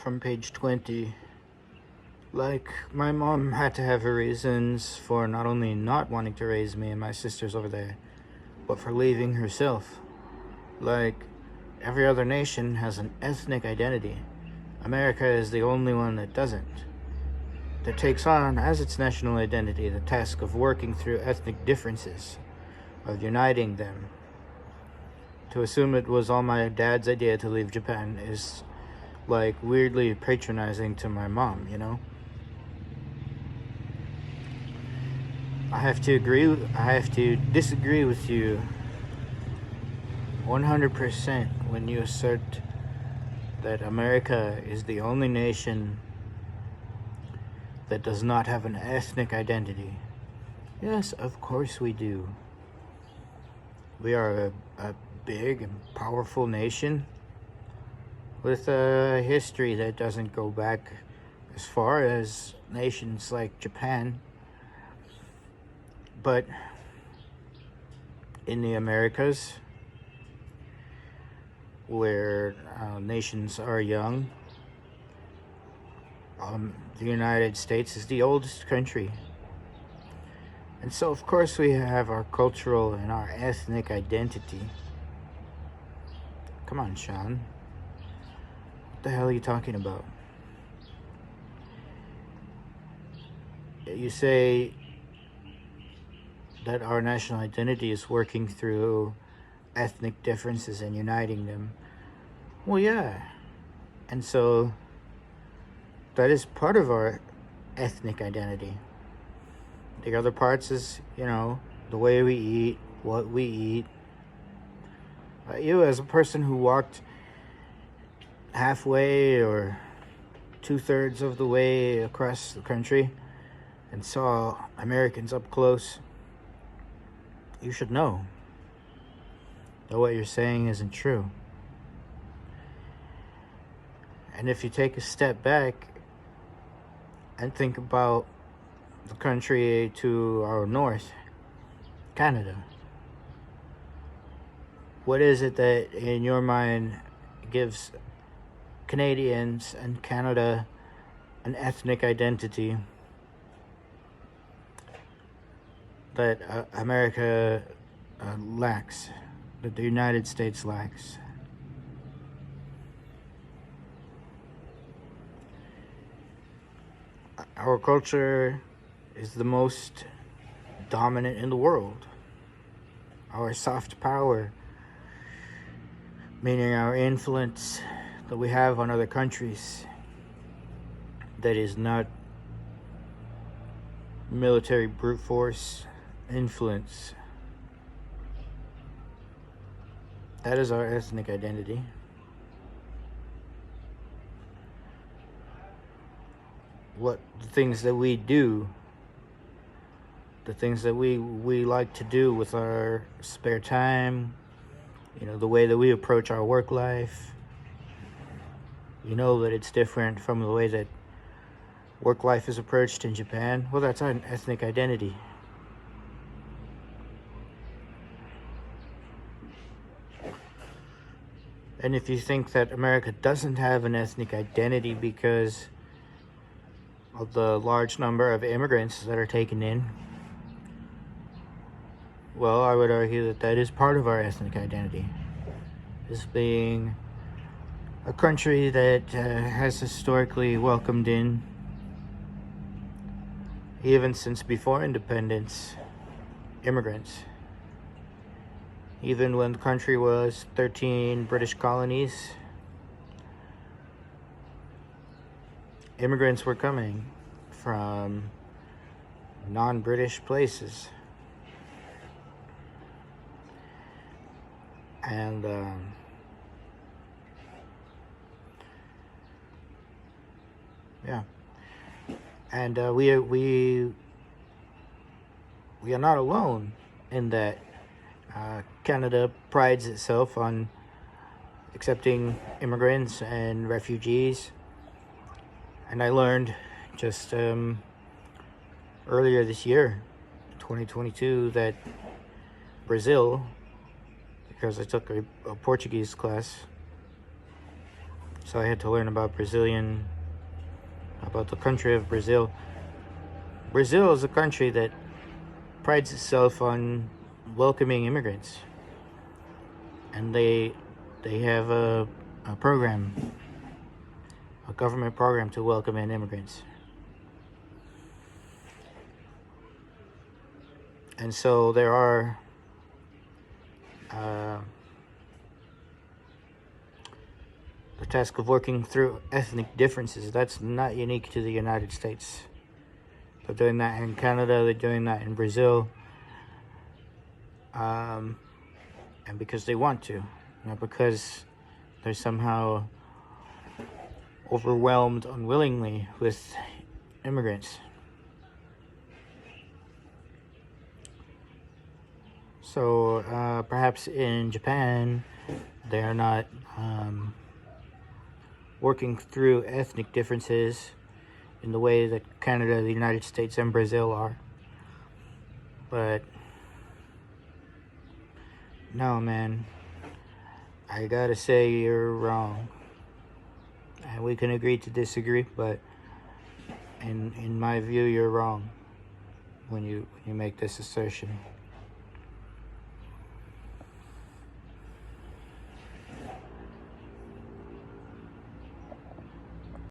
from page 20. Like, my mom had to have her reasons for not only not wanting to raise me and my sisters over there, but for leaving herself. Like, every other nation has an ethnic identity. America is the only one that doesn't. That takes on as its national identity the task of working through ethnic differences, of uniting them. To assume it was all my dad's idea to leave Japan is like weirdly patronizing to my mom, you know? I have to disagree with you 100% when you assert that America is the only nation that does not have an ethnic identity. Yes, of course we do. We are a big and powerful nation with a history that doesn't go back as far as nations like Japan. But in the Americas, where nations are young, the United States is the oldest country. And so, of course, we have our cultural and our ethnic identity. Come on, Sean. What the hell are you talking about? You say that our national identity is working through ethnic differences and uniting them. Well, yeah. And so that is part of our ethnic identity. The other parts is, the way we eat, what we eat. You, as a person who walked halfway or 2/3 of the way across the country and saw Americans up close, you should know that what you're saying isn't true. And if you take a step back and think about the country to our north, Canada, what is it that in your mind gives Canadians and Canada an ethnic identity that America lacks, that the United States lacks? Our culture is the most dominant in the world. Our soft power, meaning our influence that we have on other countries, that is not military brute force influence. That is our ethnic identity. What the things that we do, the things that we like to do with our spare time, the way that we approach our work life, that it's different from the way that work life is approached in Japan. Well, that's our ethnic identity. And if you think that America doesn't have an ethnic identity because of the large number of immigrants that are taken in, well, I would argue that that is part of our ethnic identity. This being a country that has historically welcomed in, even since before independence, immigrants. Even when the country was 13 British colonies, immigrants were coming from non-British places. And we are not alone in that. Canada prides itself on accepting immigrants and refugees. And I learned just earlier this year, 2022, that Brazil, because I took a Portuguese class So I had to learn about the country of Brazil. Brazil is a country that prides itself on welcoming immigrants. And they have a program, a government program to welcome in immigrants. And so there are the task of working through ethnic differences. That's not unique to the United States. They're doing that in Canada, they're doing that in Brazil. And because they want to, not because they're somehow overwhelmed unwillingly with immigrants. So perhaps in Japan, they're not working through ethnic differences in the way that Canada, the United States, and Brazil are. But no, man, I gotta say you're wrong. And we can agree to disagree, but in my view, you're wrong when you make this assertion.